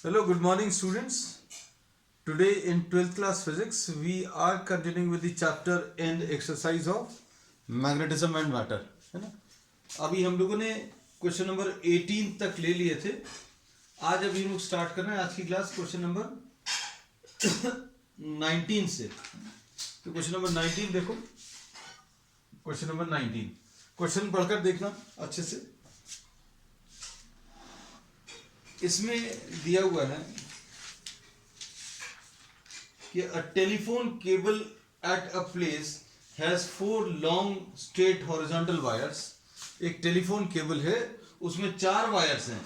Hello, good morning students. Today in 12th class physics we are continuing with the chapter and exercise of magnetism and matter, है ना। अभी हम लोगों ने question number 18 तक ले लिए थे। आज अभी हम लोग स्टार्ट कर रहे हैं आज की क्लास क्वेश्चन नंबर 19 से। तो क्वेश्चन नंबर 19 देखो, क्वेश्चन नंबर 19 क्वेश्चन पढ़कर देखना अच्छे से। इसमें दिया हुआ है कि a telephone cable at a place has 4 long straight horizontal wires। एक टेलीफोन केबल है, उसमें 4 वायर्स हैं,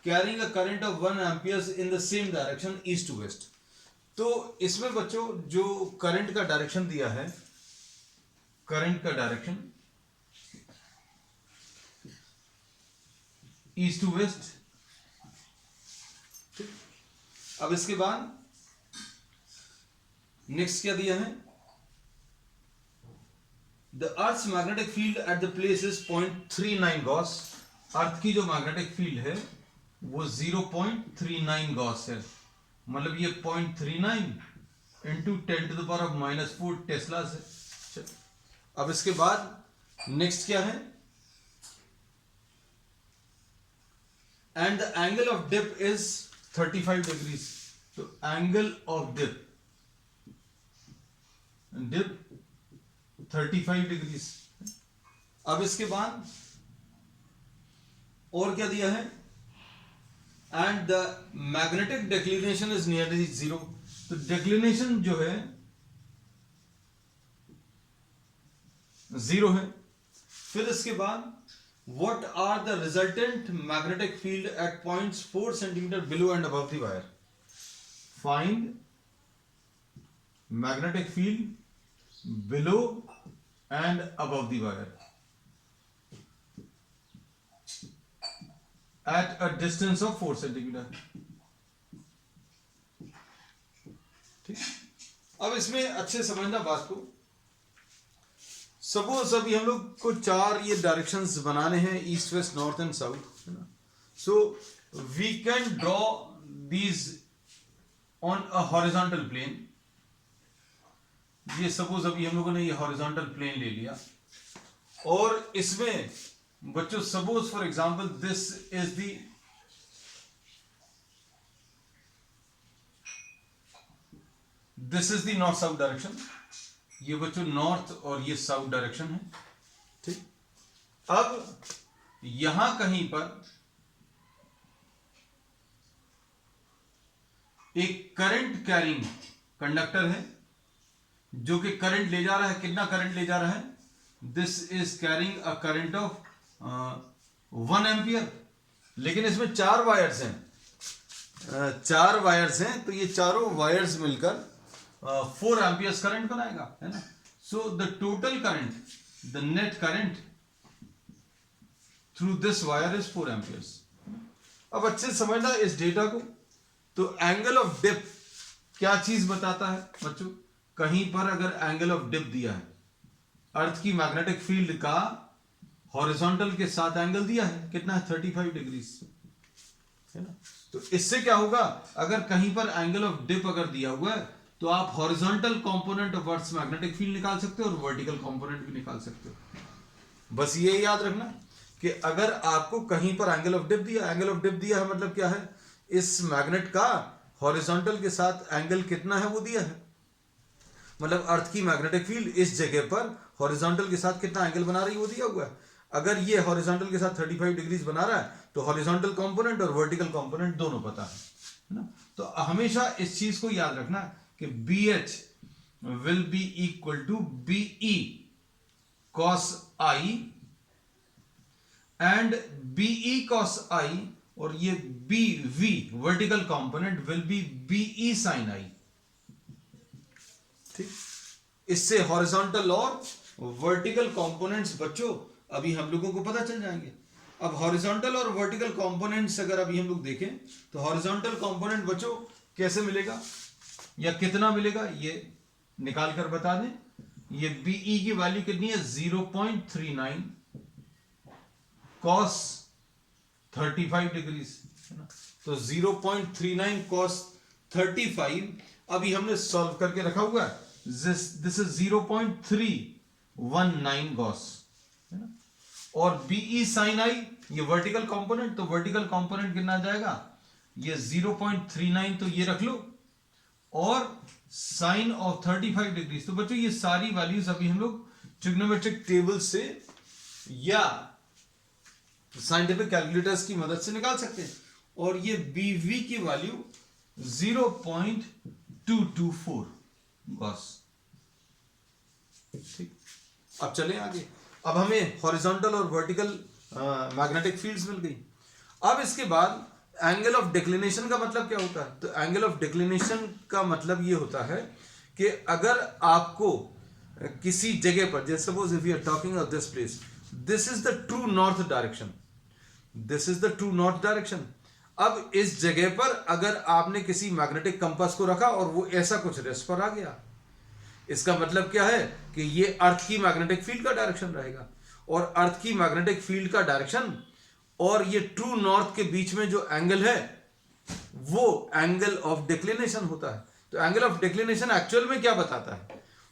carrying a current of 1 amperes in the same direction east to west. तो इसमें बच्चों जो करंट का डायरेक्शन दिया है, करंट का डायरेक्शन ईस्ट टू वेस्ट। अब इसके बाद नेक्स्ट क्या दिया है, the earth's magnetic field at the place is 0.39 gauss. Earth की जो मैग्नेटिक फील्ड है वो 0.39 गॉस है, मतलब ये 0.39 into 10 to the power of -4 tesla है। अब इसके बाद नेक्स्ट क्या है, and the angle of dip is 35 degrees. तो एंगल ऑफ डिप 35 डिग्रीज। अब इसके बाद और क्या दिया है, and the magnetic declination is nearly 0। तो डिक्लिनेशन जो है 0 है। फिर इसके बाद what are the resultant magnetic field at points 4 centimeter below and above the wire? Find magnetic field below and above the wire at a distance of 4 centimeter। ठीक, अब इसमें अच्छे समझना बात को। सपोज अभी हम लोग को 4 ये डायरेक्शंस बनाने हैं, east west north and south, है ना। So we can draw these on a horizontal plane. ये सपोज अभी हम लोगों ने ये हॉरिजॉन्टल प्लेन ले लिया, और इसमें बच्चों suppose for example this is the north south direction. ये बच्चों नॉर्थ और ये साउथ डायरेक्शन है। ठीक, अब यहां कहीं पर एक करंट कैरिंग कंडक्टर है जो कि करंट ले जा रहा है। कितना करंट ले जा रहा है, this is carrying a current of 1 ampere. लेकिन इसमें 4 वायर्स हैं, 4 वायर्स हैं, तो ये चारों वायर्स मिलकर 4 एम्पियर्स करंट बनाएगा, है ना। So the total current, the net current through this wire is 4 amperes. अब अच्छे से समझना इस डेटा को। तो एंगल ऑफ डिप क्या चीज बताता है बच्चों, कहीं पर अगर एंगल ऑफ डिप दिया है, अर्थ की मैग्नेटिक फील्ड का हॉरिजॉन्टल के साथ एंगल दिया है, कितना है 35 डिग्रीज, है ना। तो इससे क्या होगा, अगर कहीं पर एंगल ऑफ डिप अगर दिया हुआ है तो आप horizontal component of earth's magnetic field निकाल सकते हो और वर्टिकल कंपोनेंट भी निकाल सकते हो। बस ये याद रखना कि अगर आपको कहीं पर एंगल ऑफ डिप दिया, एंगल ऑफ डिप दिया है मतलब क्या है, इस मैग्नेट का हॉरिजॉन्टल के साथ एंगल कितना है वो दिया है, मतलब अर्थ की मैग्नेटिक फील्ड इस जगह पर हॉरिजॉन्टल के साथ कितना एंगल बना रही है वो दिया हुआ है। अगर ये हॉरिजॉन्टल के साथ 35 डिग्रीज बना रहा है तो हॉरिजॉन्टल कंपोनेंट और वर्टिकल कंपोनेंट दोनों पता है ना। तो हमेशा इस चीज को याद रखना कि BH will be equal to BE cos I and BE cos I, और ये BV vertical component will be BE sin I। ठीक, इससे हॉरिजॉन्टल और वर्टिकल कंपोनेंट्स बच्चों अभी हम लोगों को पता चल जाएंगे। अब हॉरिजॉन्टल और वर्टिकल कंपोनेंट्स अगर अभी हम लोग देखें तो हॉरिजॉन्टल कंपोनेंट बच्चों कैसे मिलेगा या कितना मिलेगा ये निकाल कर बता दें। ये BE की वैल्यू कितनी है 0.39 cos 35 डिग्रीज, है ना। तो 0.39 cos 35 अभी हमने सॉल्व करके रखा हुआ है, दिस इज 0.319 गॉस, है ना। और बीई साइन आई ये वर्टिकल कंपोनेंट, तो वर्टिकल कंपोनेंट कितना आ जाएगा, ये 0.39 तो ये रख लो, और साइन ऑफ 35 डिग्रीज। तो बच्चों ये सारी वैल्यूज अभी हम लोग ट्रिग्नोमेट्रिक टेबल से या साइंटिफिक कैलकुलेटर्स की मदद से निकाल सकते हैं। और ये बीवी की वैल्यू 0.224 गॉस। ठीक, अब चलें आगे। अब हमें हॉरिजॉन्टल और वर्टिकल मैग्नेटिक फील्ड्स मिल गई। अब इसके बाद एंगल ऑफ डिक्लिनेशन का मतलब क्या होता है, तो एंगल ऑफ डिक्लिनेशन का मतलब ये होता है कि अगर आपको किसी जगह पर, जैसे suppose if you are talking of this place, this is the true north direction, this is the true north direction. अब इस जगह पर अगर आपने किसी मैग्नेटिक कंपास को रखा और वो ऐसा कुछ रेस्ट पर आ गया, इसका मतलब क्या है कि ये अर्थ की मैग्नेटिक फील्ड का डायरेक्शन रहेगा, और अर्थ की मैग्नेटिक फील्ड का डायरेक्शन और ये ट्रू नॉर्थ के बीच में जो एंगल है वो एंगल ऑफ डिक्लिनेशन होता है। तो एंगल ऑफ डिक्लिनेशन एक्चुअल में क्या बताता है,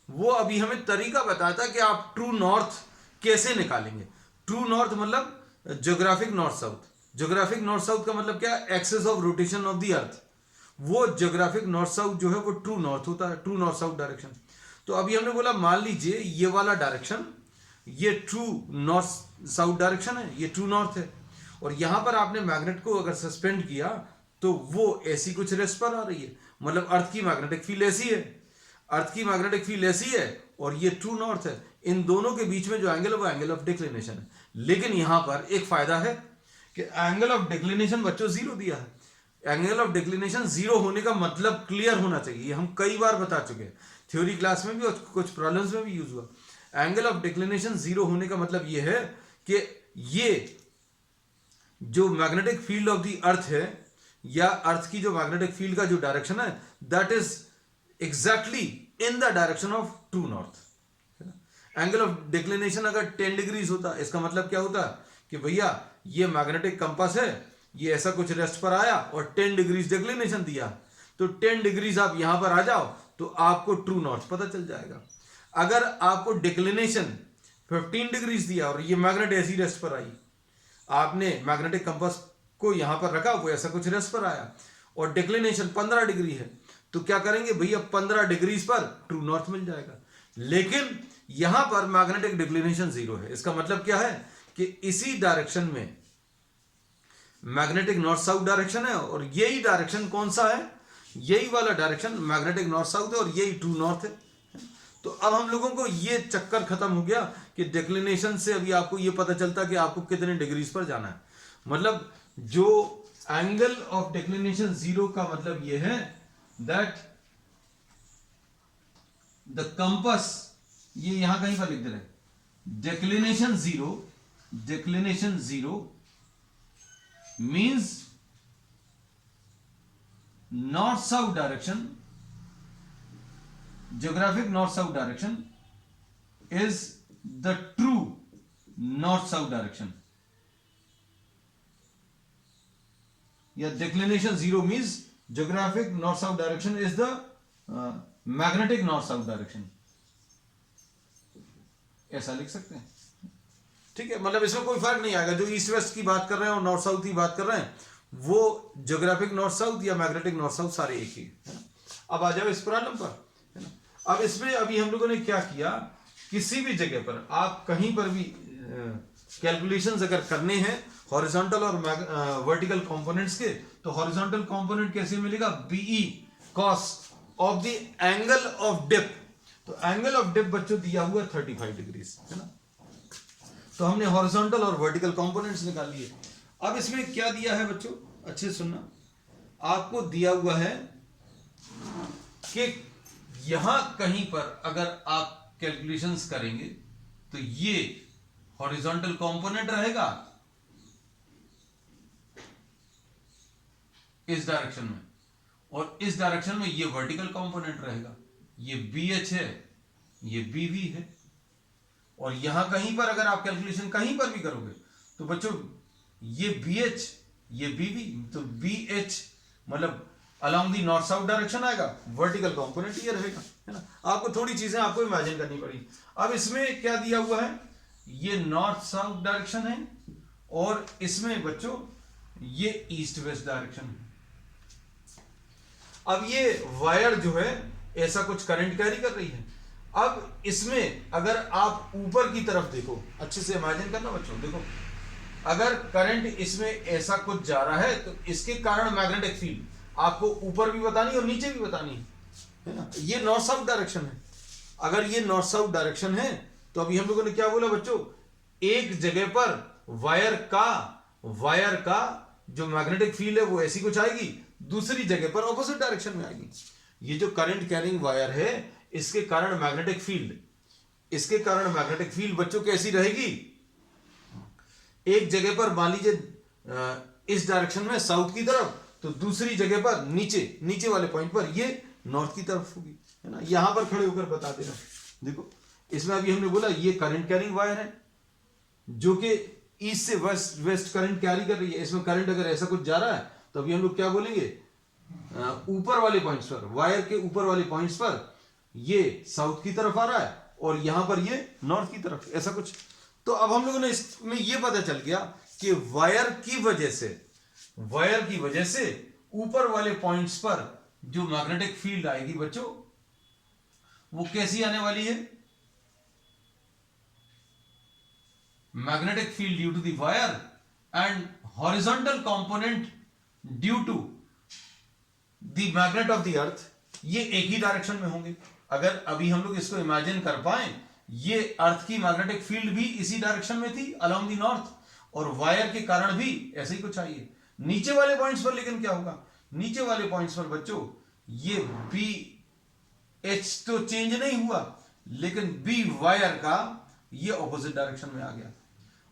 वो अभी हमें तरीका बताता है कि आप ट्रू नॉर्थ कैसे निकालेंगे। ट्रू नॉर्थ मतलब geographic north south. Geographic north south का मतलब क्या है, axis of rotation of the earth. वो ज्योग्राफिक नॉर्थ साउथ जो है वो ट्रू नॉर्थ होता है, ट्रू नॉर्थ साउथ डायरेक्शन। तो अभी हमने बोला मान लीजिए ये वाला डायरेक्शन ये ट्रू नॉर्थ साउथ डायरेक्शन है, ये ट्रू नॉर्थ है, और यहां पर आपने मैग्नेट को अगर सस्पेंड किया तो वो ऐसी कुछ रेस्ट पर आ रही है, मतलब अर्थ की मैग्नेटिक फील्ड ऐसी है, अर्थ की मैग्नेटिक फील्ड ऐसी है और ये ट्रू नॉर्थ है। इन दोनों के बीच में जो एंगल है वो एंगल ऑफ डिक्लिनेशन है। लेकिन यहां पर एक फायदा है कि एंगल ऑफ डिक्लिनेशन बच्चों जीरो दिया है। एंगल ऑफ डिक्लिनेशन जीरो होने का मतलब क्लियर होना चाहिए, ये हम कई बार बता चुके हैं, थ्योरी क्लास में भी और कुछ प्रॉब्लम्स में भी यूज हुआ। एंगल ऑफ डिक्लिनेशन जीरो होने का मतलब ये है कि ये जो मैग्नेटिक फील्ड ऑफ द अर्थ है, या अर्थ की जो मैग्नेटिक फील्ड का जो डायरेक्शन है, that is exactly in the direction of true north. Angle of declination अगर 10 डिग्रीज होता, इसका मतलब क्या होता कि भैया ये मैग्नेटिक कंपास है, ये ऐसा कुछ रेस्ट पर आया और 10 डिग्रीज डिक्लिनेशन दिया, तो 10 डिग्रीज आप यहां पर आ जाओ तो आपको ट्रू नॉर्थ पता चल जाएगा। अगर आपको डिक्लिनेशन 15 डिग्रीज दिया और ये मैग्नेट ऐसी रेस्ट पर आई, आपने मैग्नेटिक कंपास को यहां पर रखा, वो ऐसा कुछ रेस्ट पर आया, और डिक्लिनेशन 15 डिग्री है, तो क्या करेंगे भैया 15 डिग्रीज पर ट्रू नॉर्थ मिल जाएगा। लेकिन यहां पर मैग्नेटिक डिक्लिनेशन जीरो है। इसका मतलब क्या है कि इसी डायरेक्शन में मैग्नेटिक नॉर्थ साउथ डायरेक्शन है, और यही डायरेक्शन कौन सा है, यही वाला डायरेक्शन मैग्नेटिक नॉर्थ साउथ है, और यही ट्रू नॉर्थ है। तो अब हम लोगों को ये चक्कर खत्म हो गया कि डिक्लिनेशन से अभी आपको ये पता चलता कि आपको कितने डिग्रीज पर जाना है। मतलब जो एंगल ऑफ डिक्लिनेशन जीरो का मतलब ये है दैट द कंपास, ये यहां कहीं पर लिख दे रहे, declination zero means north south direction, geographic north south direction is the true north south direction. Yeah, declination zero means geographic north south direction is the magnetic north south direction. ऐसा लिख सकते हैं, ठीक है। मतलब इसमें कोई फर्क नहीं आएगा, जो ईस्ट वेस्ट की बात कर रहे हैं और नॉर्थ साउथ की बात कर रहे हैं, वो ज्योग्राफिक नॉर्थ साउथ या मैग्नेटिक नॉर्थ साउथ सारे एक ही है। अब आ जाओ इस प्रॉब्लम पर, है ना। अब इसमें अभी हम लोगों ने क्या किया, किसी भी जगह पर आप कहीं पर भी कैलकुलेशंस अगर करने हैं हॉरिजॉन्टल और वर्टिकल कंपोनेंट्स के, तो हॉरिजॉन्टल कंपोनेंट कैसे मिलेगा, BE cos of the angle of dip. तो एंगल ऑफ डिप बच्चों दिया हुआ 35 डिग्रीज, है ना। तो हमने हॉरिजॉन्टल और वर्टिकल कंपोनेंट्स निकाल लिए। अब इसमें क्या दिया है बच्चों, अच्छे सुनना, आपको दिया हुआ है कि यहां कहीं पर अगर आप कैलकुलेशंस करेंगे तो ये हॉरिजॉन्टल कंपोनेंट रहेगा इस डायरेक्शन में, और इस डायरेक्शन में ये वर्टिकल कंपोनेंट रहेगा, ये BH है, ये BV है। और यहां कहीं पर अगर आप कैलकुलेशन कहीं पर भी करोगे तो बच्चों ये BH, ये BB, तो BH मतलब along the north south direction आएगा, वर्टिकल कंपोनेंट ये रहेगा, है ना। आपको थोड़ी चीजें आपको इमेजिन करनी पड़ेगी। अब इसमें क्या दिया हुआ है, ये नॉर्थ साउथ डायरेक्शन है और इसमें बच्चों ये ईस्ट वेस्ट डायरेक्शन है। अब ये वायर जो है ऐसा कुछ करंट कैरी कर रही है। अब इसमें अगर आप ऊपर की तरफ देखो, अच्छे से इमेजिन करना बच्चों, देखो अगर करंट इसमें ऐसा कुछ जा रहा है तो इसके कारण मैग्नेटिक फील्ड आपको ऊपर भी बतानी और नीचे भी बतानी है ना। ये नॉर्थ साउथ डायरेक्शन है। अगर ये नॉर्थ साउथ डायरेक्शन है तो अभी हम लोगों ने क्या बोला बच्चों, एक जगह पर वायर का जो मैग्नेटिक फील्ड है वो ऐसी कुछ आएगी, दूसरी जगह पर ऑपोजिट डायरेक्शन में आएगी। ये जो करंट कैरिंग वायर है इसके कारण मैग्नेटिक फील्ड बच्चों कैसी रहेगी, एक जगह पर मान लीजिए इस डायरेक्शन में साउथ की तरफ, तो दूसरी जगह पर नीचे वाले पॉइंट पर ये नॉर्थ की तरफ होगी, है ना। यहां पर खड़े होकर बता दे रहा हूं। देखो इसमें अभी हमने बोला ये करंट कैरिंग वायर है जो कि ईस्ट से वेस्ट करंट कैरी कर रही है। इसमें करंट अगर ऐसा कुछ जा रहा है तो अभी हम लोग क्या बोलेंगे, ऊपर वाले पॉइंट्स पर, वायर के ऊपर वाले पॉइंट्स पर ये साउथ की तरफ आ रहा है और यहां पर ये नॉर्थ की तरफ, ऐसा कुछ। तो अब हम लोगों ने इसमें ये पता चल गया कि वायर की वजह से ऊपर वाले पॉइंट्स पर जो मैग्नेटिक फील्ड आएगी बच्चों वो कैसी आने वाली है, magnetic field due to the wire and horizontal component due to the magnet of the earth, ये एक ही डायरेक्शन में होंगे। अगर अभी हम लोग इसको इमेजिन कर पाए, ये अर्थ की मैग्नेटिक फील्ड भी इसी डायरेक्शन में थी अलोंग द नॉर्थ, और वायर के कारण भी ऐसे ही कुछ आई है। नीचे वाले पॉइंट्स पर लेकिन क्या होगा, नीचे वाले पॉइंट्स पर बच्चों ये बी एच तो चेंज नहीं हुआ, लेकिन बी वायर का ये ऑपोजिट डायरेक्शन में आ गया,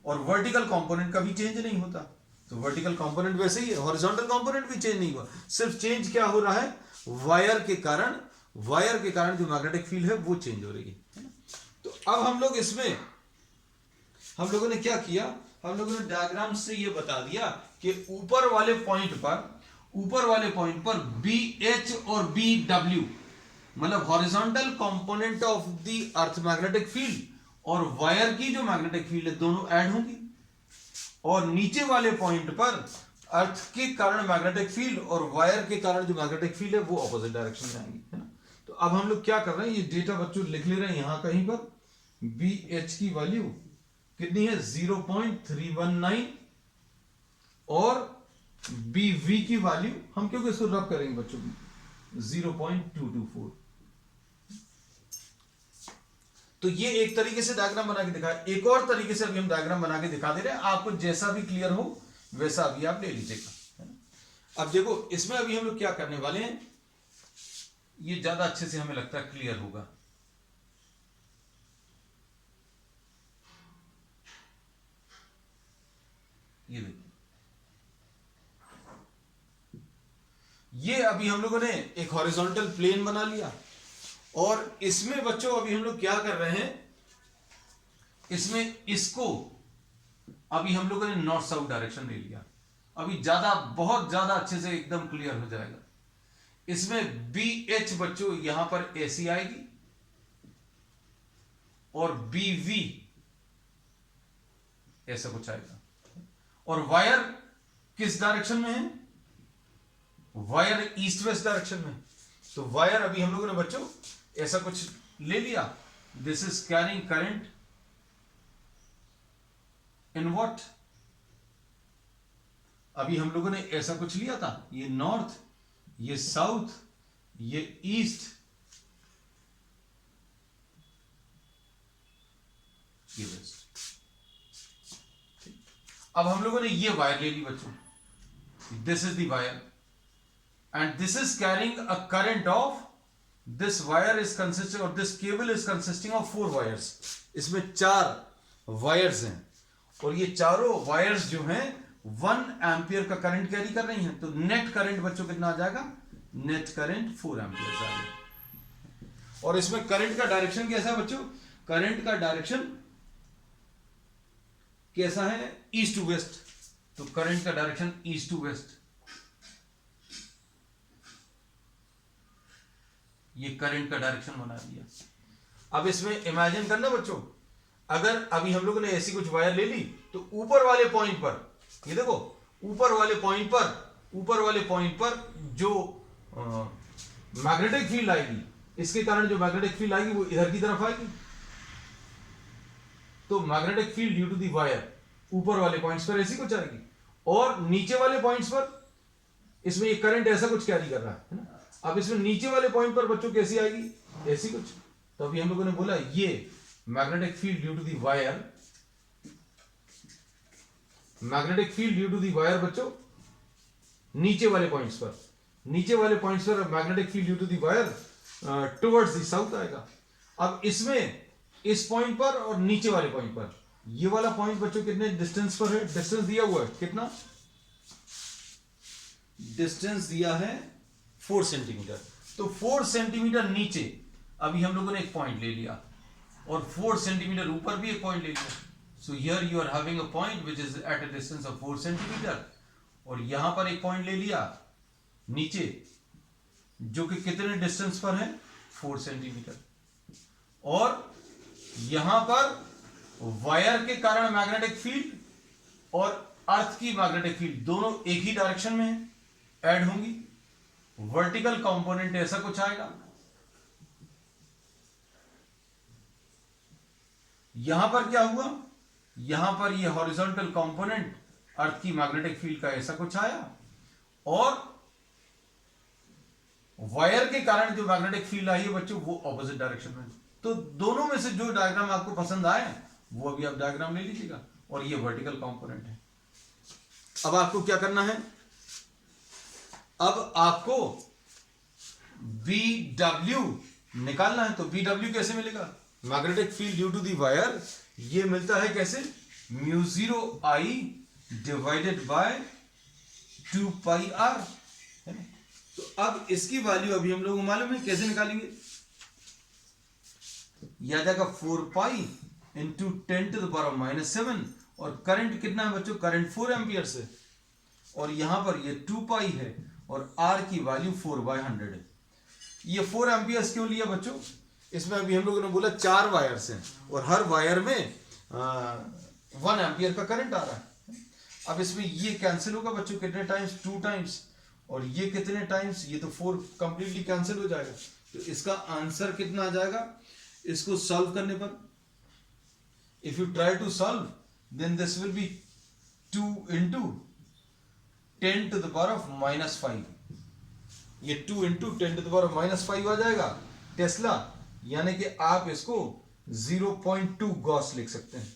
और वर्टिकल कंपोनेंट का भी चेंज नहीं होता। तो वर्टिकल कंपोनेंट वैसे ही है, हॉरिजॉन्टल कंपोनेंट भी चेंज नहीं हुआ, सिर्फ चेंज क्या हो रहा है, वायर के कारण जो मैग्नेटिक फील्ड है वो चेंज हो रही है ना। तो अब हम लोग इसमें हम लोगों ने क्या किया, हम लोगों ने डायग्राम से ये बता दिया कि ऊपर वाले पॉइंट पर बी एच और बी डब्ल्यू मतलब horizontal component of the earth magnetic field और वायर की जो मैग्नेटिक फील्ड है दोनों ऐड होंगी, और नीचे वाले पॉइंट पर अर्थ के कारण मैग्नेटिक फील्ड और वायर के कारण जो मैग्नेटिक फील्ड है वो ऑपोजिट डायरेक्शन में आएंगी, है ना। तो अब हम लोग क्या कर रहे हैं, ये डेटा बच्चों लिख ले रहे हैं यहां कहीं पर, बी एच की वैल्यू कितनी है 0.319 और बी वी की वैल्यू हम क्योंकि इसको रब करेंगे बच्चों 0.224। तो ये एक तरीके से डायग्राम बना के दिखाया। एक और तरीके से अभी हम डायग्राम बना के दिखा दे रहे हैं, आपको जैसा भी क्लियर हो वैसा अभी आप ले लीजिएगा। अब देखो इसमें अभी हम लोग क्या करने वाले हैं, ये ज्यादा अच्छे से हमें लगता है क्लियर होगा। ये देखिए, ये अभी हम लोगों ने एक हॉरिजॉन्टल प्लेन बना लिया, और इसमें बच्चों अभी हम लोग क्या कर रहे हैं, इसमें इसको अभी हम लोगों ने नॉर्थ साउथ डायरेक्शन ले लिया। अभी बहुत ज्यादा अच्छे से एकदम क्लियर हो जाएगा। इसमें बी एच बच्चों यहां पर ऐसी आएगी और बी वी ऐसा कुछ आएगा, और वायर किस डायरेक्शन में है, वायर ईस्ट वेस्ट डायरेक्शन में। तो वायर अभी हम लोगों ने बच्चों ऐसा कुछ ले लिया, this is carrying current in what, अभी हम लोगों ने ऐसा कुछ लिया था, ये नॉर्थ, ये साउथ, ये ईस्ट, ये वेस्ट। अब हम लोगों ने ये वायर ले ली बच्चों, this is the wire and this is carrying a current of, this wire is consisting or this cable is consisting of 4 wires। इसमें 4 वायर्स हैं, और ये चारों वायर्स जो हैं 1 एम्पियर का करंट कैरी कर रही हैं। तो नेट करंट बच्चों कितना आ जाएगा, नेट करंट 4 एम्पियर आ जाएगा। और इसमें करंट का डायरेक्शन कैसा है बच्चों, करंट का डायरेक्शन कैसा है, ईस्ट टू वेस्ट, तो करंट का डायरेक्शन ईस्ट टू वेस्ट, ये करंट का डायरेक्शन बना दिया। अब इसमें इमेजिन करना बच्चों, अगर अभी हम लोगों ने ऐसी कुछ वायर ले ली तो ऊपर वाले पॉइंट पर, ये देखो ऊपर वाले पॉइंट पर जो मैग्नेटिक फील्ड आएगी, इसके कारण जो मैग्नेटिक फील्ड आएगी वो इधर की तरफ आएगी। तो magnetic field due to the wire ऊपर वाले पॉइंट्स पर ऐसी कुछ आएगी, और नीचे वाले पॉइंट्स पर इसमें ये करंट ऐसा कुछ कैरी कर रहा है ना। अब इसमें नीचे वाले पॉइंट पर बच्चों कैसी आएगी, ऐसी कुछ। तो अभी हम लोगों ने बोला ये magnetic field due to the wire, magnetic field due to the wire बच्चों नीचे वाले पॉइंट्स पर magnetic field due to the wire towards the south आएगा। अब इसमें इस पॉइंट पर और नीचे वाले पॉइंट पर, ये वाला पॉइंट बच्चों कितने डिस्टेंस पर है, डिस्टेंस दिया हुआ है कितना, डिस्टेंस दिया है 4 सेंटीमीटर। तो 4 सेंटीमीटर नीचे अभी हम लोगों ने एक पॉइंट ले लिया, और 4 सेंटीमीटर ऊपर भी एक पॉइंट ले लिया। So here you are having a point which is at a distance of 4 centimetre, और यहां पर एक पॉइंट ले लिया नीचे जो कि कितने डिस्टेंस पर है, 4 सेंटीमीटर। और यहां पर वायर के कारण मैग्नेटिक फील्ड और अर्थ की मैग्नेटिक फील्ड दोनों एक ही डायरेक्शन में ऐड होंगी। वर्टिकल कंपोनेंट ऐसा कुछ आएगा, यहां पर क्या हुआ, यहां पर ये हॉरिजॉन्टल कंपोनेंट अर्थ की मैग्नेटिक फील्ड का ऐसा कुछ आया, और वायर के कारण जो मैग्नेटिक फील्ड आई है बच्चों वो ऑपोजिट डायरेक्शन में। तो दोनों में से जो डायग्राम आपको पसंद आए वो अभी आप डायग्राम ले लीजिएगा, और ये वर्टिकल कंपोनेंट है। अब आपको क्या करना है, अब आपको BW निकालना है। तो BW कैसे मिलेगा, magnetic field due to the wire, ये मिलता है कैसे, μ0I डिवाइडेड बाय 2πr है ना। तो अब इसकी वैल्यू अभी हम लोगों को मालूम है, कैसे निकालेंगे, यह आ जाएगा 4 pi into 10 to the power minus 7, और करंट कितना है बच्चों, करंट 4 एम्पियर से, और यहां पर ये 2 पाई है, और R की वैल्यू 4/100 है। ये 4 एम्पियर क्यों लिया बच्चों, इसमें अभी हम लोगों ने बोला 4 वायर्स हैं, और हर वायर में 1 एम्पियर का करंट आ रहा है। अब इसमें ये कैंसिल होगा बच्चों, कितने टाइम्स, 2 टाइम्स, और ये कितने टाइम्स, ये तो 4 कंप्लीटली कैंसिल हो जाएगा। तो इसका आंसर कितना आ जाएगा, इसको सॉल्व करने पर, if you try to solve then this will be 2 into 10 to the power of -5, ये 2 into 10 to the power of -5 आ जाएगा टेस्ला, यानी कि आप इसको 0.2 गॉस लिख सकते हैं।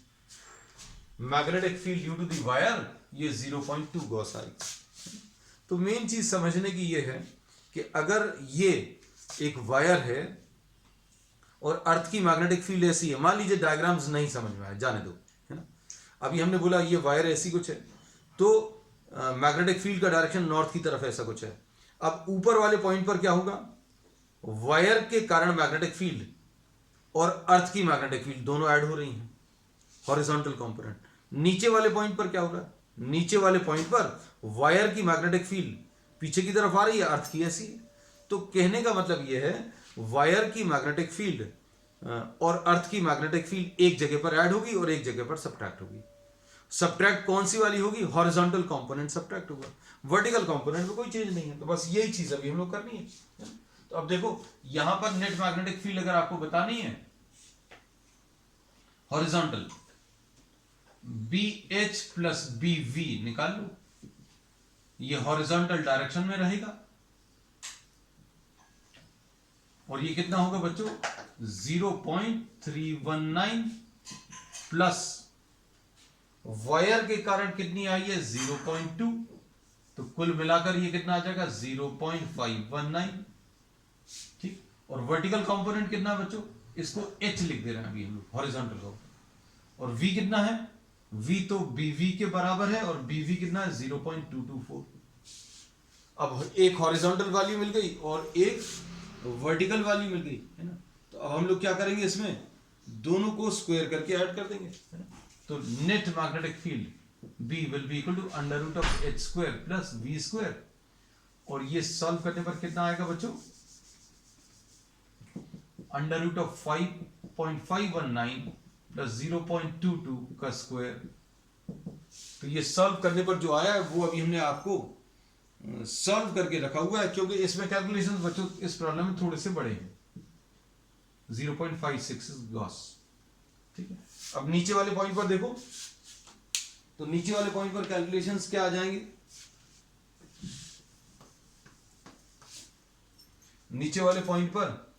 Magnetic field due to the wire, ये 0.2 गॉस आएगी। तो मेन चीज समझने की ये है कि अगर ये एक वायर है और अर्थ की मैग्नेटिक फील्ड ऐसी है, मान लीजिए डायग्राम्स नहीं समझ में आए, जाने दो, है ना। अभी हमने बोला ये वायर ऐसी कुछ है, तो मैग्नेटिक फील्ड का डायरेक्शन नॉर्थ की तरफ ऐसा कुछ है। अब ऊपर वाले पॉइंट पर क्या होगा, वायर के कारण मैग्नेटिक फील्ड और अर्थ की मैग्नेटिक फील्ड दोनों ऐड हो रही हैं, हॉरिजॉन्टल कंपोनेंट। नीचे वाले पॉइंट पर क्या हो रहा है, नीचे वाले पॉइंट पर वायर की मैग्नेटिक फील्ड पीछे की तरफ आ रही है, अर्थ की ऐसी है। तो कहने का मतलब यह है वायर की मैग्नेटिक फील्ड और अर्थ की मैग्नेटिक फील्ड एक जगह पर ऐड होगी और एक जगह पर सब्ट्रैक्ट होगी। सब्ट्रैक्ट कौन सी वाली होगी, हॉरिजॉन्टल कंपोनेंट सब्ट्रैक्ट होगा, वर्टिकल कंपोनेंट में कोई चेंज नहीं है। तो बस यही चीज अभी हम लोग करनी है। तो अब देखो यहां पर नेट मैग्नेटिक फील्ड अगर आपको बतानी है हॉरिजॉन्टल, BH प्लस BV निकाल लो, ये हॉरिजॉन्टल डायरेक्शन में रहेगा, और ये कितना होगा बच्चों 0.319 प्लस वायर के कारण कितनी आई है 0.2, तो कुल मिलाकर ये कितना आ जाएगा 0.519, ठीक। और वर्टिकल कंपोनेंट कितना बच्चों, इसको H लिख दे रहे हैं अभी हम लोग हॉरिजॉन्टल को, और V कितना है, V तो BV के बराबर है, और BV कितना है 0.224। अब एक हॉरिजॉन्टल वैल्यू मिल गई और एक वर्टिकल वैल्यू मिल गई, है ना। तो अब हम लोग क्या करेंगे, इसमें दोनों को स्क्वायर करके ऐड कर देंगे, है ना। तो net magnetic field b will be equal to under root of h square plus v square, और ये सॉल्व करने पर कितना आएगा बच्चों, अंडर रूट ऑफ 5.519 प्लस 0.22 का स्क्वायर। तो ये सॉल्व करने पर जो आया है वो अभी हमने आपको सॉल्व करके रखा हुआ है, क्योंकि इसमें कैलकुलेशंस बच्चों इस प्रॉब्लम में थोड़े से बड़े हैं। 0.56 इज लॉस। ठीक है, अब नीचे वाले पॉइंट पर देखो, तो नीचे वाले पॉइंट पर कैलकुलेशंस क्या आ जाएंगे, नीचे वाले पॉइंट पर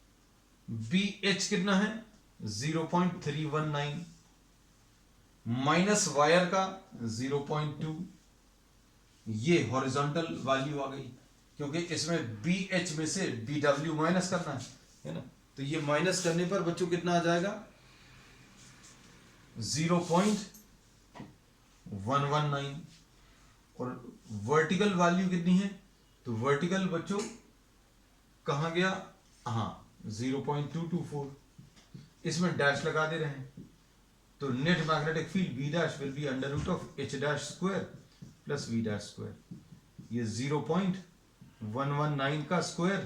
BH कितना है 0.319 माइनस वायर का 0.2, ये हॉरिजॉन्टल वैल्यू आ गई, क्योंकि इसमें BH में से BW माइनस करना है ना। तो ये माइनस करने पर बच्चों कितना आ जाएगा 0.119, और वर्टिकल वैल्यू कितनी है, तो वर्टिकल बच्चों कहां गया, हाँ 0.224, इसमें डैश लगा दे रहे हैं। तो net magnetic field B dash will be under root of H dash square plus V dash square, ये 0.119 का स्क्वायर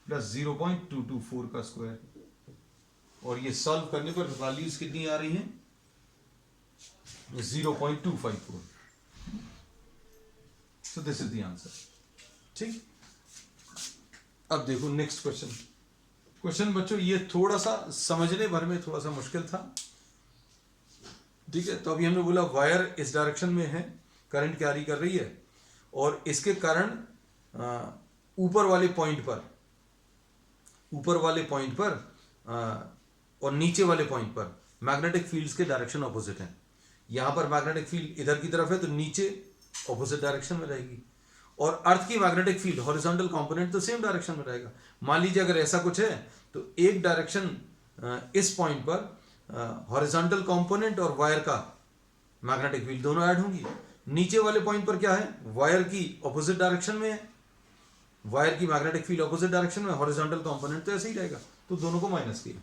प्लस 0.224 का स्क्वायर, और ये सॉल्व करने पर वैल्यूज कितनी आ रही हैं 0.254। सो दिस इज द आंसर। ठीक, अब देखो नेक्स्ट क्वेश्चन। क्वेश्चन बच्चों ये थोड़ा सा समझने भर में थोड़ा सा मुश्किल था। ठीक है, तो अभी हमने बोला वायर इस डायरेक्शन में है, करंट कैरी कर रही है, और इसके कारण ऊपर वाले पॉइंट पर और नीचे वाले पॉइंट पर मैग्नेटिक फील्ड्स के डायरेक्शन ऑपोजिट हैं। यहां पर मैग्नेटिक फील्ड इधर की तरफ है तो नीचे ऑपोजिट डायरेक्शन में रहेगी, और अर्थ की मैग्नेटिक फील्ड हॉरिजॉन्टल कंपोनेंट तो सेम डायरेक्शन में रहेगा। मान लीजिए अगर ऐसा कुछ है तो एक डायरेक्शन इस पॉइंट पर हॉरिजॉन्टल कंपोनेंट और वायर का मैग्नेटिक फील्ड दोनों ऐड होंगी। नीचे वाले पॉइंट पर क्या है, वायर की ऑपोजिट डायरेक्शन में है, वायर की मैग्नेटिक फील्ड ऑपोजिट डायरेक्शन में, हॉरिजॉन्टल कंपोनेंट तो ऐसे ही रहेगा, तो दोनों को माइनस किया।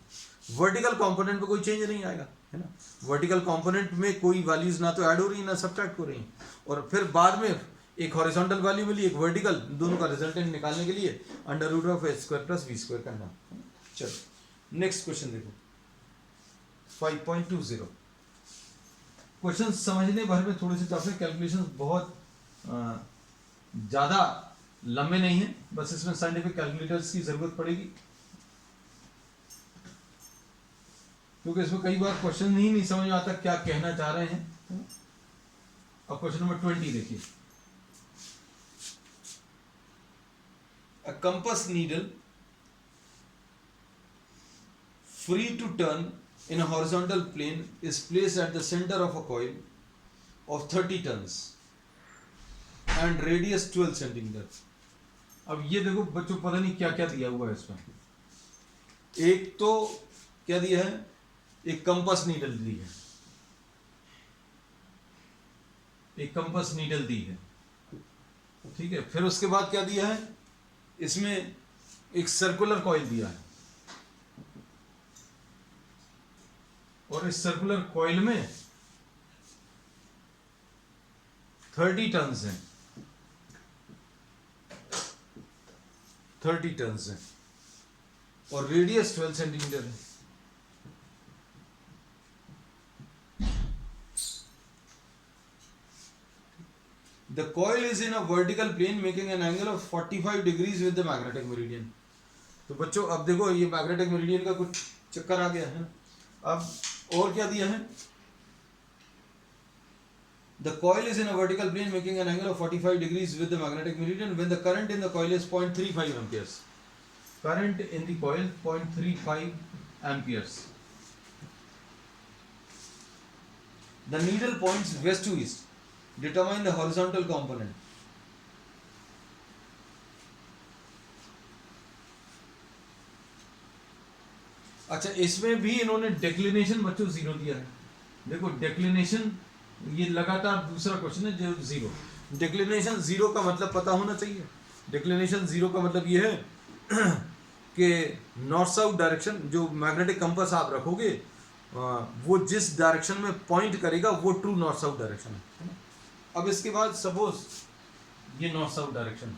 वर्टिकल कंपोनेंट पे कोई चेंज नहीं आएगा, है ना। वर्टिकल कंपोनेंट में कोई वैल्यूज ना तो ऐड हो रही है ना सब्ट्रैक्ट हो रही है, और फिर बाद में एक हॉरिजॉन्टल वैल्यू मिली, एक वर्टिकल, दोनों का रिजल्टेंट निकालने के लिए under root of h square plus v square करना। चलो नेक्स्ट क्वेश्चन देखो 5.20। क्वेश्चन समझने भर में थोड़े से टफ है, कैलकुलेशंस बहुत ज्यादा लंबे नहीं है, बस इसमें साइंटिफिक कैलकुलेटर्स की जरूरत पड़ेगी, क्योंकि इसमें कई बार क्वेश्चन ही नहीं समझ में आता क्या कहना चाह रहे हैं। अब क्वेश्चन नंबर 20 देखिए। A compass needle free to turn in a horizontal plane is placed at the center of a coil of 30 tons and radius 12 centimeter। अब ये देखो बच्चों, पता नहीं क्या क्या दिया हुआ है इसमें। एक तो क्या दिया है, एक कंपास नीडल दी है, एक कंपास नीडल दी है, ठीक है। फिर उसके बाद क्या दिया है, इसमें एक सर्कुलर कॉइल दिया है, और इस सर्कुलर कॉइल में 30 टन्स हैं, 30 टन्स हैं, और रेडियस 12 सेंटीमीटर है। The coil is in a vertical plane making an angle of 45 degrees with the magnetic meridian। तो बच्चों अब देखो ये मैग्नेटिक मेरिडियन का कुछ चक्कर आ गया है। अब और क्या दिया है, The coil is in a vertical plane making an angle of 45 degrees with the magnetic meridian when the current in the coil is 0.35 amperes। Current in the coil 0.35 amperes। The needle points west to east। Determine the horizontal component। अच्छा, इसमें भी इन्होंने declination बच्चों zero दिया है। देखो declination, ये लगातार दूसरा क्वेश्चन है जो जीरो। डेक्लिनेशन जीरो का मतलब पता होना चाहिए। डेक्लिनेशन जीरो का मतलब ये है कि नॉर्थ साउथ डायरेक्शन जो मैग्नेटिक कंपास आप रखोगे वो जिस डायरेक्शन में पॉइंट करेगा वो ट्रू नॉर्थ साउथ डायरेक्शन है ना। अब इसके बाद सपोज ये नॉर्थ साउथ डायरेक्शन,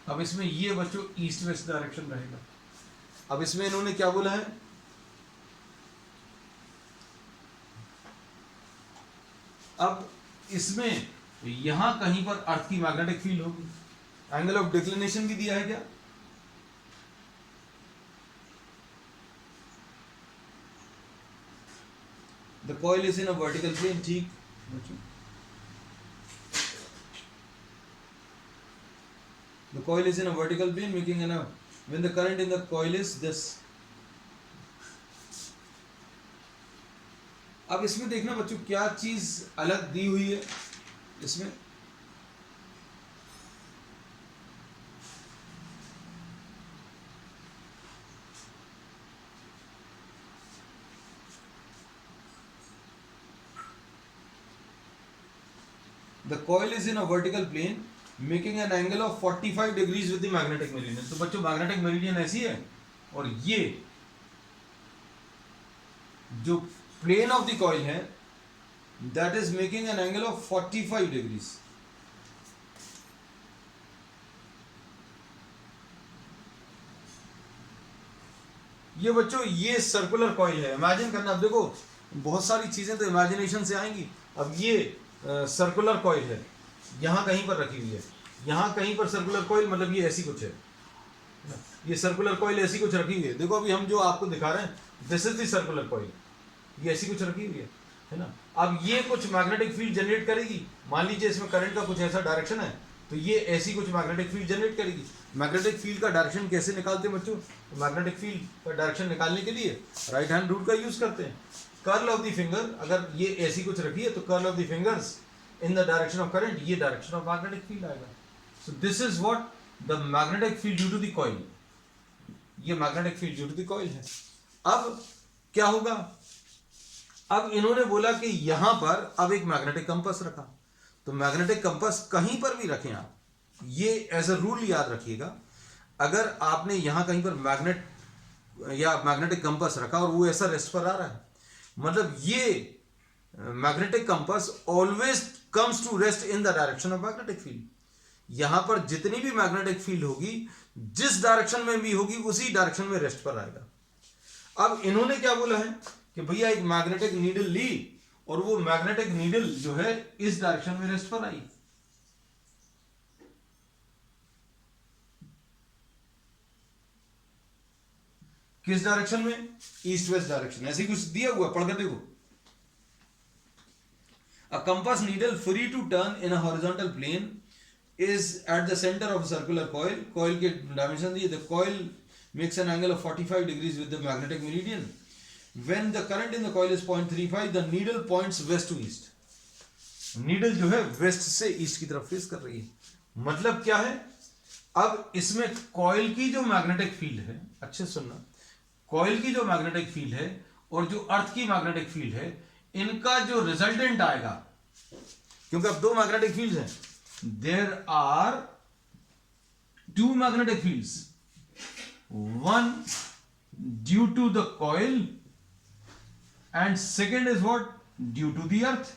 अब इसमें ये बच्चों ईस्ट वेस्ट डायरेक्शन रहेगा। अब इसमें इन्होंने क्या बोला है, अब इसमें यहां कहीं पर अर्थ की मैग्नेटिक फील्ड होगी, एंगल ऑफ डिक्लिनेशन भी दिया है क्या, the coil is in a vertical plane, ठीक। The coil is in a vertical plane making an when the current in the coil is this. अब इसमें देखना बच्चों क्या चीज अलग दी हुई है इसमें, the coil is in a vertical plane making an angle of 45 degrees with the magnetic meridian। तो बच्चों मैग्नेटिक मेरिडियन ऐसी है और ये जो प्लेन ऑफ द कॉइल है that is making an angle of 45 degrees. ये बच्चों ये सर्कुलर कॉइल है, इमेजिन करना। अब देखो बहुत सारी चीजें तो इमेजिनेशन से आएंगी। अब ये सर्कुलर कॉइल है, यहां कहीं पर रखी हुई है, यहां कहीं पर सर्कुलर कॉइल, मतलब ये ऐसी कुछ है, ये सर्कुलर कॉइल ऐसी कुछ रखी हुई है। देखो अभी हम जो आपको दिखा रहे हैं this is the circular coil, ये ऐसी कुछ रखी हुई है ना। अब ये कुछ मैग्नेटिक फील्ड जनरेट करेगी, मान लीजिए इसमें करंट का कुछ ऐसा डायरेक्शन है तो ये ऐसी कुछ मैग्नेटिक फील्ड जनरेट करेगी। मैग्नेटिक फील्ड का डायरेक्शन कैसे निकालते हैं बच्चों, मैग्नेटिक फील्ड का डायरेक्शन निकालने के लिए राइट हैंड रूल का यूज करते हैं। कर्ल ऑफ द फिंगर, अगर ये ऐसी कुछ रखी है तो curl of the fingers in the direction of current, ये डायरेक्शन ऑफ मैग्नेटिक फील्ड आएगा। So this is what the magnetic field due to the coil, ये magnetic field due to the coil है। अब क्या होगा, अब इन्होंने बोला कि यहां पर अब एक मैग्नेटिक कंपास रखा, तो मैग्नेटिक कंपास कहीं पर भी रखें आप, ये एज अ रूल याद रखिएगा, अगर आपने यहां कहीं पर मैग्नेट या मैग्नेटिक कंपास रखा और वो ऐसा रेस्ट पर आ रहा है, मतलब ये magnetic compass always comes to rest in the direction of magnetic field. यहां पर जितनी भी मैग्नेटिक फील्ड होगी जिस डायरेक्शन में भी होगी उसी डायरेक्शन में रेस्ट पर आएगा। अब इन्होंने क्या बोला है कि भैया एक मैग्नेटिक नीडल ली और वो मैग्नेटिक नीडल जो है इस डायरेक्शन में रेस्ट पर आई, किस डायरेक्शन में, ईस्ट वेस्ट डायरेक्शन, ऐसे कुछ दिया हुआ, पढ़कर देखो। A compass needle free to turn in a horizontal plane is at the center of a circular coil. Coil के dimension दिए, the coil makes an angle of 45 degrees with the magnetic meridian. When the current in the coil is 0.35, the needle points west to east. Needle जो है west से east की तरफ face कर रही है। मतलब क्या है, अब इसमें coil की जो magnetic field है, अच्छे सुनना, coil की जो magnetic field है और जो अर्थ की मैग्नेटिक फील्ड है, इनका जो रिजल्टेंट आएगा, क्योंकि अब दो मैग्नेटिक फील्ड्स हैं, there are two magnetic fields, one due to the coil and second is what, due to the earth.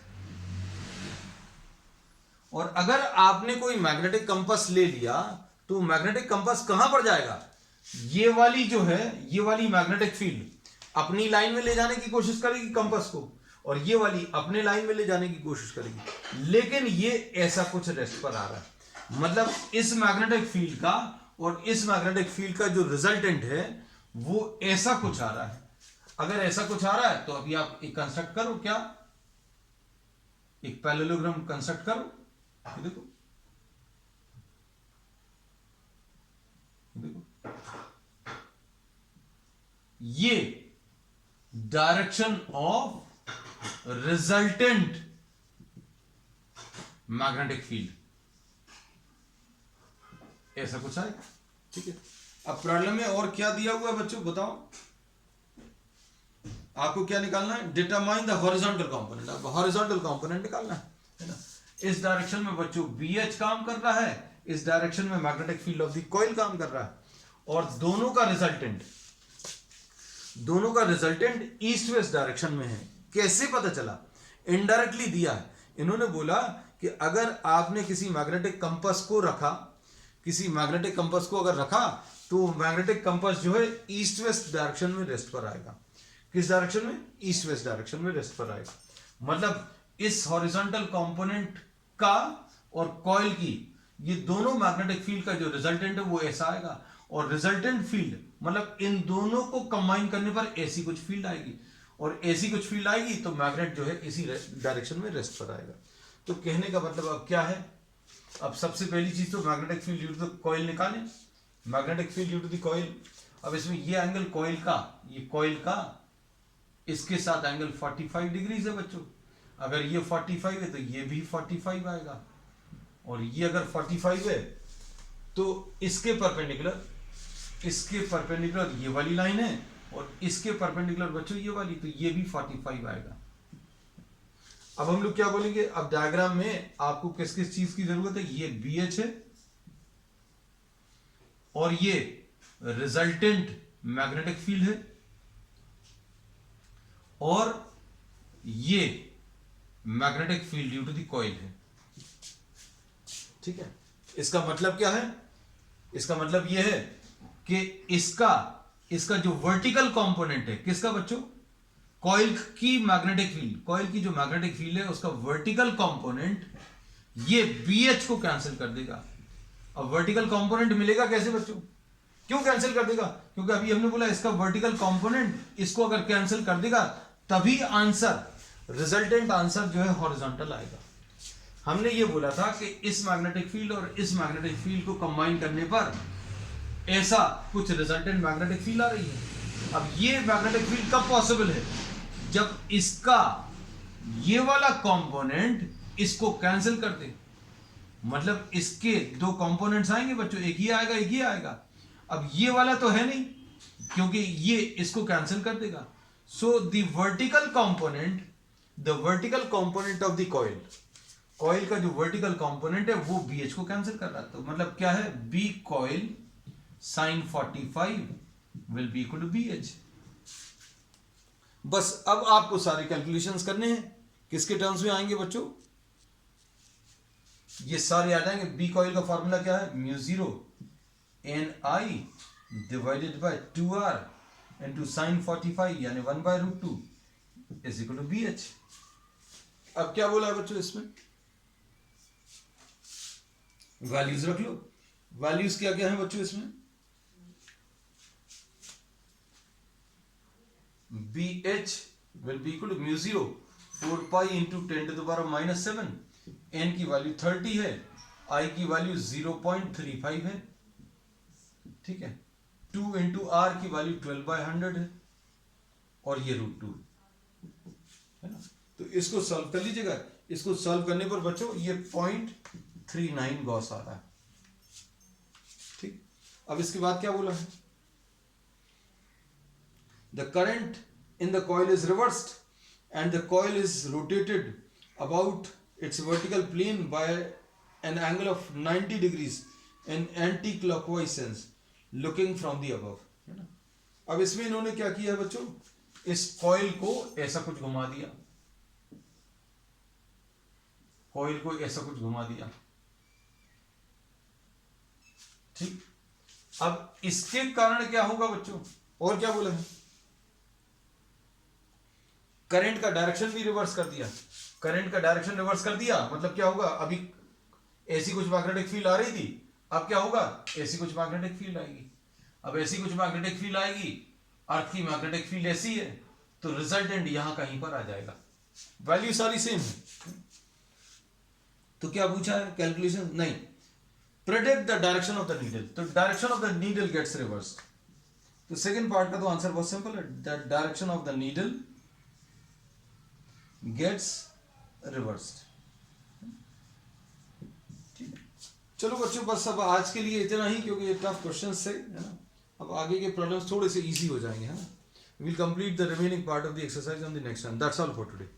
और अगर आपने कोई मैग्नेटिक कंपास ले लिया तो मैग्नेटिक कंपास कहां पर जाएगा, ये वाली जो है, ये वाली मैग्नेटिक फील्ड अपनी लाइन में ले जाने की कोशिश करेगी कंपास को, और ये वाली अपने लाइन में ले जाने की कोशिश करेगी, लेकिन ये ऐसा कुछ रेस्ट पर आ रहा है। मतलब इस मैग्नेटिक फील्ड का और इस मैग्नेटिक फील्ड का जो रिजल्टेंट है वो ऐसा कुछ आ रहा है। अगर ऐसा कुछ आ रहा है तो अभी आप एक कंस्ट्रक्ट करो, क्या, एक पैरेललोग्राम कंस्ट्रक्ट करो। देखो देखो, ये direction of resultant magnetic field, ऐसा कुछ है, ठीक है। अब प्रॉब्लम में और क्या दिया हुआ है बच्चों, बताओ आपको क्या निकालना है, डिटरमाइन द हॉरिजॉन्टल कंपोनेंट। अब हॉरिजॉन्टल कंपोनेंट निकालना है ना। इस डायरेक्शन में बच्चों BH काम कर रहा है, इस डायरेक्शन में magnetic field of the coil काम कर रहा है, और दोनों का रिजल्टेंट दोनों का रिजल्टेंट ईस्ट वेस्ट डायरेक्शन में है। कैसे पता चला? इनडायरेक्टली दिया है। इन्होंने बोला कि अगर आपने किसी मैग्नेटिक कंपास को रखा, किसी मैग्नेटिक कंपास को अगर रखा, तो मैग्नेटिक कंपास जो है ईस्ट वेस्ट डायरेक्शन में रेस्ट पर आएगा। किस डायरेक्शन में? ईस्ट वेस्ट डायरेक्शन में रेस्ट पर आएगा। मतलब इस हॉरिजॉन्टल कंपोनेंट का और कॉइल की, ये दोनों मैग्नेटिक फील्ड का जो रिजल्टेंट है वो ऐसा आएगा। और रिजल्टेंट फील्ड मतलब इन दोनों को कंबाइन करने पर ऐसी कुछ फील्ड आएगी, और ऐसी कुछ फील्ड आएगी तो मैग्नेट जो है इसी डायरेक्शन में रेस्ट पर आएगा। तो कहने का मतलब अब क्या है? अब सबसे पहली चीज तो magnetic field due to the coil निकालें। Magnetic field due to the coil. अब इसमें ये एंगल कॉइल का, ये कॉइल का इसके साथ एंगल 45 डिग्रीज है बच्चों। अगर ये 45 है तो ये भी 45 आएगा, और ये अगर 45 है तो इसके परपेंडिकुलर ये वाली लाइन है, और इसके परपेंडिकुलर बच्चों ये वाली, तो ये भी 45 आएगा। अब हम लोग क्या बोलेंगे? अब डायग्राम में आपको किस किस चीज की जरूरत है? ये BH है, और ये रिजल्टेंट मैग्नेटिक फील्ड है, और ये magnetic field due to the coil है। ठीक है, इसका मतलब क्या है? इसका मतलब यह है कि इसका जो वर्टिकल कंपोनेंट है, किसका बच्चों? कॉइल की मैग्नेटिक फील्ड, कॉइल की जो मैग्नेटिक फील्ड है उसका वर्टिकल कंपोनेंट ये BH को कैंसिल कर देगा। अब वर्टिकल कंपोनेंट मिलेगा कैसे बच्चों? क्यों कैंसिल कर देगा? क्योंकि अभी हमने बोला इसका वर्टिकल कंपोनेंट इसको अगर कैंसिल कर देगा तभी आंसर, रिजल्टेंट आंसर जो है हॉरिजॉन्टल आएगा। हमने ये बोला था कि इस मैग्नेटिक फील्ड और इस मैग्नेटिक फील्ड को कंबाइन करने पर ऐसा कुछ रिजल्टेंट मैग्नेटिक फील्ड आ रही है। अब ये मैग्नेटिक फील्ड कब पॉसिबल है? जब इसका ये वाला कंपोनेंट इसको कैंसिल कर दे। मतलब इसके दो कंपोनेंट्स आएंगे बच्चों, एक ही आएगा एक ही आएगा। अब ये वाला तो है नहीं, क्योंकि ये इसको कैंसिल कर देगा। So the vertical component of the coil का जो वर्टिकल कंपोनेंट है वो BH को कैंसिल कर रहा है। तो मतलब क्या है? B coil sin 45 will be equal to BH। बस अब आपको सारे कैलकुलेशंस करने हैं। किसके टर्म्स में आएंगे बच्चों? ये सारे आ जाएंगे। B कॉइल का फॉर्मूला क्या है? μ0 Ni divided by 2R into sin 45 यानी 1/√2 इज इक्वल टू BH। अब क्या बोला है बच्चों इसमें? वैल्यूज रख लो। वैल्यूज क्या क्या है बच्चों इसमें? BH will be equal to μ0 4 pi into 10 to the power of -7। n की वैल्यू 30 है, I की वैल्यू 0.35 है। ठीक है, 2 into R की वैल्यू 12/100 है, और ये √2 है ना। तो इसको सॉल्व कर लीजिएगा। इसको सॉल्व करने पर बच्चों ये 0.39 गॉस आ रहा है। ठीक, अब इसके बाद क्या बोला है? The current in the coil is reversed and the coil is rotated about its vertical plane by an angle of 90 degrees in anti-clockwise sense looking from the above, है ना। अब इसमें इन्होंने क्या किया बच्चों? इस कॉइल को ऐसा कुछ घुमा दिया, कॉइल को ऐसा कुछ घुमा दिया। ठीक, अब इसके कारण क्या होगा बच्चों? और क्या बोला है? करंट का डायरेक्शन भी रिवर्स कर दिया। करंट का डायरेक्शन रिवर्स कर दिया मतलब क्या होगा? अभी ऐसी कुछ मैग्नेटिक फील्ड आ रही थी, अब क्या होगा? ऐसी कुछ मैग्नेटिक फील्ड आएगी। अब ऐसी कुछ मैग्नेटिक फील्ड आएगी, अर्थ की मैग्नेटिक फील्ड ऐसी है, तो रिजल्टेंट यहां कहीं पर आ जाएगा। वैल्यू सारी सेम है। तो क्या पूछा है? कैलकुलेशन नहीं, predict the direction of the needle. तो direction of the needle gets reversed. तो सेकंड पार्ट का तो आंसर बहुत सिंपल है, the direction of the needle gets reversed. ठीक, चलो बच्चों बस अब आज के लिए इतना ही, क्योंकि ये टफ क्वेश्चंस थे, है ना। अब आगे के प्रॉब्लम्स थोड़े से इजी हो जाएंगे, है ना। We will complete the remaining part of the exercise on the next time. That's all for today.